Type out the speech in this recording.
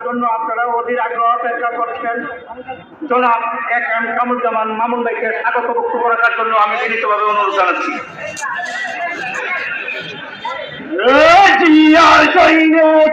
জন্য আপনারা অধীর আগ্রহ অপেক্ষা করছেন। জনাব এক এম কামরুজ্জামান মামুন ভাইকে স্বাগত বক্তব্য রাখার জন্য আমি বিনীতভাবে অনুরোধ জানাচ্ছি। জিয়ার সৈনিক